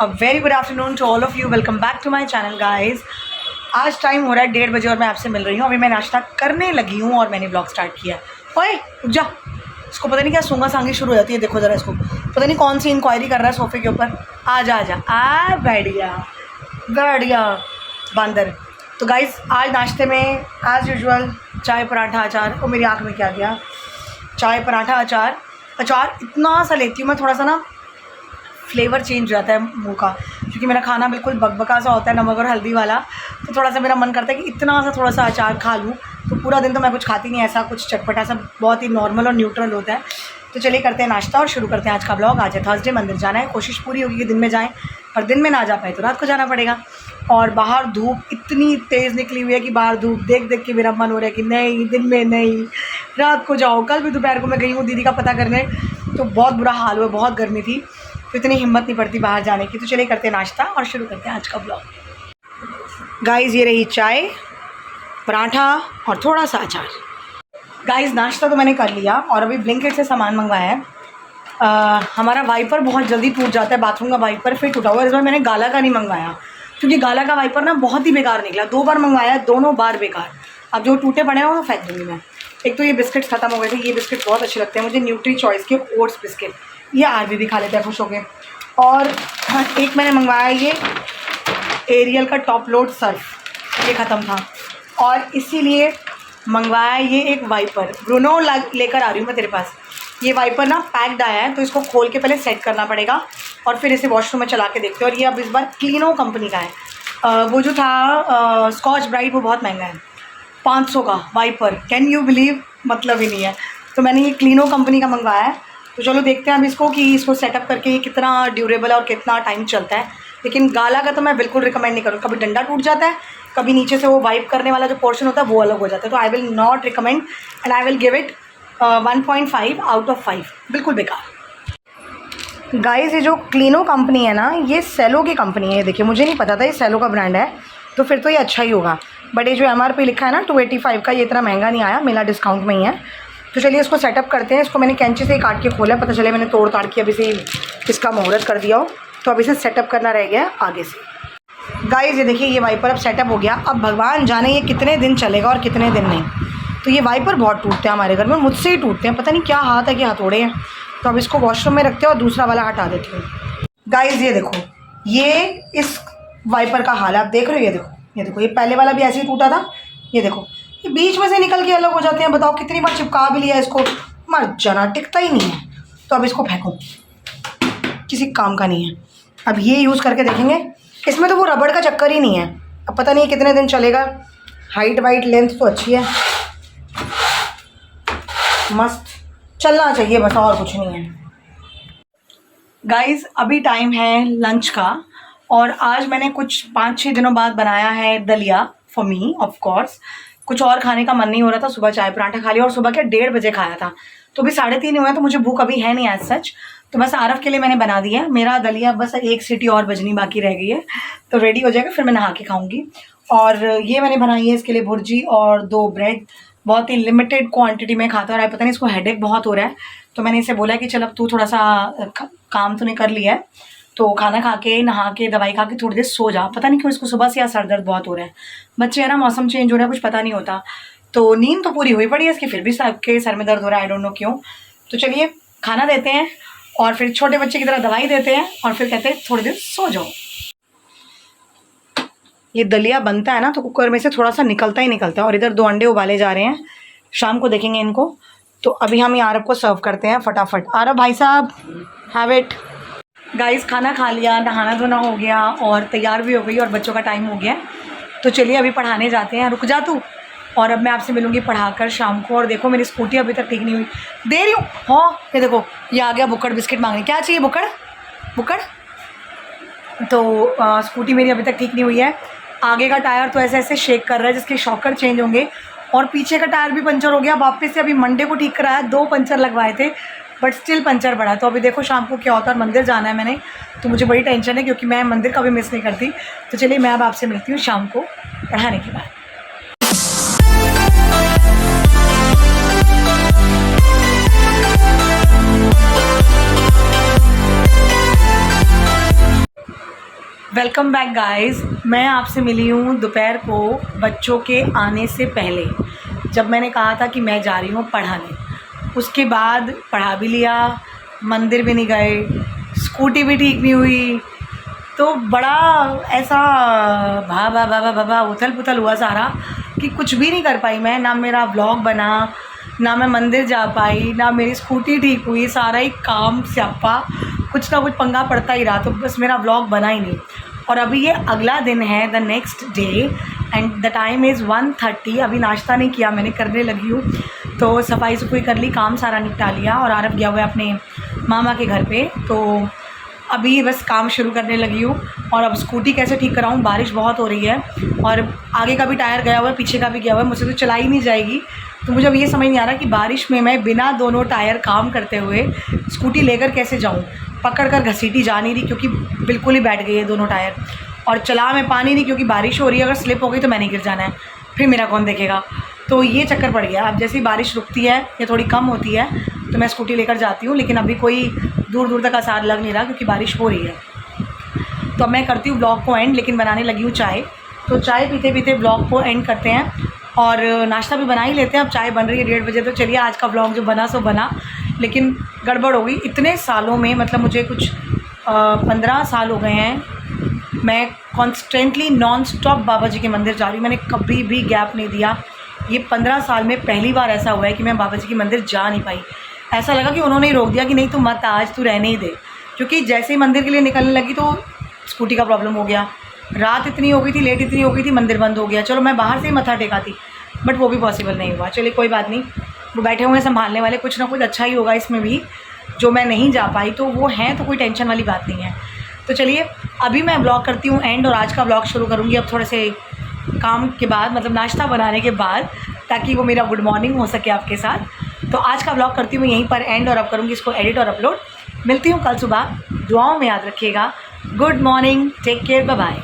A very good afternoon to all of you. Welcome back to my channel guys. आज time हो रहा है 1:30 बजे और मैं आपसे मिल रही हूँ। अभी मैं नाश्ता करने लगी हूँ और मैंने ब्लॉग स्टार्ट किया। ओए रुक जा, इसको पता नहीं क्या सूंगा सांगी शुरू हो जाती है। देखो ज़रा इसको, पता नहीं कौन सी इंक्वायरी कर रहा है सोफे के ऊपर। आ जा आ बैठ गया बंदर। तो गाइस आज नाश्ते में एज़ यूजुअल चाय पराठा अचार। और मेरी आँख में क्या गया, चाय पराठा अचार। अचार इतना सा लेती हूँ मैं, थोड़ा सा ना फ्लेवर चेंज हो जाता है मुंह का, क्योंकि मेरा खाना बिल्कुल बकबका सा होता है, नमक और हल्दी वाला। तो थोड़ा सा मेरा मन करता है कि इतना सा थोड़ा सा अचार खा लूँ। तो पूरा दिन तो मैं कुछ खाती नहीं, ऐसा कुछ चटपटा सा बहुत ही नॉर्मल और न्यूट्रल होता है। तो चलिए करते हैं नाश्ता और शुरू करते हैं आज का ब्लॉग। आज है थर्सडे, मंदिर जाना है। कोशिश पूरी होगी कि दिन में जाएँ, पर दिन में ना जा पाए तो रात को जाना पड़ेगा। और बाहर धूप इतनी तेज़ निकली हुई है कि बाहर धूप देख देख के मेरा मन हो रहा है कि नहीं, दिन में नहीं, रात को जाओ। कल भी दोपहर को मैं गई हूँ दीदी का पता करने, तो बहुत बुरा हाल हुआ, बहुत गर्मी थी, तो इतनी हिम्मत नहीं पड़ती बाहर जाने की। तो चलिए करते हैं नाश्ता और शुरू करते हैं आज का ब्लॉग। गाइज़ ये रही चाय, पराठा और थोड़ा सा अचार। गाइज़ नाश्ता तो मैंने कर लिया और अभी ब्लिंकिट से सामान मंगवाया है। हमारा वाइपर बहुत जल्दी टूट जाता है, बाथरूम का वाइपर फिर टूटा हुआ है। इस बार मैंने गाला का नहीं मंगवाया, क्योंकि गाला का वाइपर ना बहुत ही बेकार निकला। 2 बार मंगवाया, दोनों बार बेकार। अब जो टूटे पड़े हैं वो फेंक दूँगी मैं। एक तो ये बिस्किट ख़त्म हो गए थे, ये बिस्किट बहुत अच्छे लगते हैं मुझे, न्यूट्री चॉइस के ओट्स बिस्किट। ये आरबी भी खा लेते हैं खुश हो के। और एक मैंने मंगवाया ये एरियल का टॉप लोड सर्फ, ये ख़त्म था। और इसीलिए मंगवाया ये एक वाइपर। ब्रूनो लेकर आ रही हूँ मैं तेरे पास। ये वाइपर ना पैक्ड आया है, तो इसको खोल के पहले सेट करना पड़ेगा और फिर इसे वॉशरूम में चला के देखते हैं। और ये अब इस बार क्लीनो कंपनी का है। वो जो था स्कॉच ब्राइट, वो बहुत महंगा है, 500 का वाइपर। कैन यू बिलीव, मतलब ही नहीं है। तो मैंने ये क्लीनो कंपनी का मंगवाया है। तो चलो देखते हैं अब इसको कि इसको सेटअप करके ये कितना ड्यूरेबल है और कितना टाइम चलता है। लेकिन गाला का तो मैं बिल्कुल रिकमेंड नहीं करूँ। कभी डंडा टूट जाता है, कभी नीचे से वो वाइप करने वाला जो पोर्शन होता है वो अलग हो जाता है। तो I will not recommend and I will give it 1.5 out of 5। बिल्कुल बेकार। गाइस ये जो क्लीनो कंपनी है ना, ये सेलो की कंपनी है। देखिए मुझे नहीं पता था ये सेलो का ब्रांड है, तो फिर तो ये अच्छा ही होगा। बट ये जो MRP लिखा है ना 285 का, ये इतना महंगा नहीं आया, मिला डिस्काउंट में ही है। तो चलिए इसको सेटअप करते हैं। इसको मैंने कैंची से ही काट के खोला, पता चले मैंने तोड़ ताड़ के अभी से इसका मुहूर्त कर दिया हो। तो अभी से सेटअप करना रह गया आगे से। गाइस ये देखिए ये वाइपर अब सेटअप हो गया। अब भगवान जाने ये कितने दिन चलेगा और कितने दिन नहीं। तो ये वाइपर बहुत टूटते हैं हमारे घर में, मुझसे ही टूटते हैं, पता नहीं क्या हाथ है कि हथौड़े हैं। तो अब इसको वॉशरूम में रखते हैं और दूसरा वाला हटा देती हूँ। गाइस ये देखो, ये इस वाइपर का हाल है, आप देख रहे हो। ये देखो ये पहले वाला भी ऐसे ही टूटा था। ये देखो ये बीच में से निकल के अलग हो जाते हैं। बताओ कितनी बार चिपका भी लिया इसको, मर जाना, टिकता ही नहीं है। तो अब इसको फेंको, किसी काम का नहीं है। अब ये यूज़ करके देखेंगे। इसमें तो वो रबड़ का चक्कर ही नहीं है। अब पता नहीं कितने दिन चलेगा। हाइट वाइट लेंथ तो अच्छी है, मस्त चलना चाहिए बस, और कुछ नहीं है। गाइज़ अभी टाइम है लंच का और आज मैंने कुछ 5-6 दिनों बाद बनाया है दलिया फॉर मी। ऑफ कोर्स कुछ और खाने का मन नहीं हो रहा था। सुबह चाय पराठा खा लिया और सुबह के 1:30 बजे खाया था। तो अभी 3:30 हुए हैं, तो मुझे भूख अभी है नहीं एज सच। तो बस आरव के लिए मैंने बना दिया है। मेरा दलिया बस 1 सीटी और बजनी बाकी रह गई है, तो रेडी हो जाएगा, फिर मैं नहा के खाऊंगी। और ये मैंने बनाई है इसके लिए भुर्जी और 2 ब्रेड। बहुत ही लिमिटेड क्वांटिटी में खाता है, पता नहीं इसको हेडेक बहुत हो रहा है। तो मैंने इसे बोला कि चल अब तू थोड़ा सा काम तूने कर लिया है, तो खाना खा के नहा के दवाई खा के थोड़ी देर सो जा। पता नहीं क्यों इसको सुबह से या सर दर्द बहुत हो रहा है। बच्चे है ना, मौसम चेंज हो रहा है, कुछ पता नहीं होता। तो नींद तो पूरी हुई पड़ी है इसकी, फिर भी सबके सर में दर्द हो रहा है, आई डोंट नो क्यों। तो चलिए खाना देते हैं और फिर छोटे बच्चे की तरह दवाई देते हैं और फिर कहते हैं थोड़ी देर सो जाओ। ये दलिया बनता है ना तो कुकर में से थोड़ा सा निकलता ही निकलता है। और इधर 2 अंडे उबाले जा रहे हैं, शाम को देखेंगे इनको। तो अभी हम ये आरव को सर्व करते हैं फटाफट। आरव भाई साहब हैव इट। गाइस खाना खा लिया, नहाना धोना हो गया और तैयार भी हो गई और बच्चों का टाइम हो गया। तो चलिए अभी पढ़ाने जाते हैं। रुक जा तू। और अब मैं आपसे मिलूंगी पढ़ाकर शाम को। और देखो मेरी स्कूटी अभी तक ठीक नहीं हुई, दे रही हूँ। हाँ ये देखो ये आ गया बुक्कड़ बिस्किट मांगने। क्या चाहिए बुक्कड़। तो स्कूटी मेरी अभी तक ठीक नहीं हुई है। आगे का टायर तो ऐसे ऐसे शेक कर रहा है जिसके शॉकर चेंज होंगे, और पीछे का टायर भी पंचर हो गया। वापस से अभी मंडे को ठीक कराया, 2 पंचर लगवाए थे बट स्टिल पंचर पड़ा। तो अभी देखो शाम को क्या होता है। मंदिर जाना है मैंने, तो मुझे बड़ी टेंशन है क्योंकि मैं मंदिर कभी मिस नहीं करती। तो चलिए मैं अब आपसे मिलती हूँ शाम को पढ़ाने के बाद। Welcome back guys. मैं आपसे मिली हूँ दोपहर को बच्चों के आने से पहले, जब मैंने कहा था कि मैं जा रही हूँ पढ़ाने। उसके बाद पढ़ा भी लिया, मंदिर भी नहीं गए, स्कूटी भी ठीक नहीं हुई, तो बड़ा ऐसा भा उथल पुथल हुआ सारा कि कुछ भी नहीं कर पाई मैं। ना मेरा व्लॉग बना, ना मैं मंदिर जा पाई, ना मेरी स्कूटी ठीक हुई। सारा ही काम स्यापा, कुछ ना कुछ पंगा पड़ता ही रहा, तो बस मेरा व्लॉग बना ही नहीं। और अभी ये अगला दिन है, the next day, and the time is 1:30। अभी नाश्ता नहीं किया मैंने, करने लगी हूँ। तो सफाई सफाई कर ली, काम सारा निपटा लिया, और आरव गया हुआ है अपने मामा के घर पे। तो अभी बस काम शुरू करने लगी हूँ। और अब स्कूटी कैसे ठीक कराऊँ, बारिश बहुत हो रही है और आगे का भी टायर गया हुआ है, पीछे का भी गया हुआ है, मुझसे तो चलाई नहीं जाएगी। तो मुझे अब ये समझ नहीं आ रहा कि बारिश में मैं बिना दोनों टायर काम करते हुए स्कूटी लेकर कैसे जाऊँ। पकड़ कर घसीटी जा नहीं रही क्योंकि बिल्कुल ही बैठ गई है दोनों टायर, और चला मैं पानी नहीं क्योंकि बारिश हो रही है। अगर स्लिप हो गई तो मैंने गिर जाना है, फिर मेरा कौन देखेगा। तो ये चक्कर पड़ गया। अब जैसे ही बारिश रुकती है या थोड़ी कम होती है तो मैं स्कूटी लेकर जाती हूँ, लेकिन अभी कोई दूर दूर तक आसार लग नहीं रहा क्योंकि बारिश हो रही है। तो अब मैं करती हूँ ब्लॉग को एंड, लेकिन बनाने लगी हूँ चाय। तो चाय पीते पीते ब्लॉग को एंड करते हैं, और नाश्ता भी बना ही लेते हैं। अब चाय बन रही है 1:30 बजे, तो चलिए आज का ब्लॉग जो बना सो बना, लेकिन गड़बड़ हो गई। इतने सालों में, मतलब मुझे कुछ 15 साल हो गए हैं मैं कॉन्स्टेंटली नॉन स्टॉप बाबा जी के मंदिर जा रही हूँ। मैंने कभी भी गैप नहीं दिया। ये 15 साल में पहली बार ऐसा हुआ है कि मैं बाबा जी के मंदिर जा नहीं पाई। ऐसा लगा कि उन्होंने ही रोक दिया कि नहीं तू मत, आज तू रहने ही दे। क्योंकि जैसे ही मंदिर के लिए निकलने लगी तो स्कूटी का प्रॉब्लम हो गया, रात इतनी हो गई थी, लेट इतनी हो गई थी, मंदिर बंद हो गया। चलो मैं बाहर से ही मत्था टेका थी, बट वो भी पॉसिबल नहीं हुआ। चलिए कोई बात नहीं, वो बैठे हुए हैं संभालने वाले, कुछ ना कुछ अच्छा ही होगा इसमें भी। जो मैं नहीं जा पाई तो वो हैं, तो कोई टेंशन वाली बात नहीं है। तो चलिए अभी मैं ब्लॉग करती हूँ एंड, और आज का ब्लॉग शुरू करूँगी अब थोड़े से काम के बाद, मतलब नाश्ता बनाने के बाद, ताकि वो मेरा गुड मॉर्निंग हो सके आपके साथ। तो आज का ब्लॉग करती हूँ यहीं पर एंड, और अब करूँगी इसको एडिट और अपलोड। मिलती हूँ कल सुबह, दुआओं में याद रखिएगा। Good morning, take care, bye bye.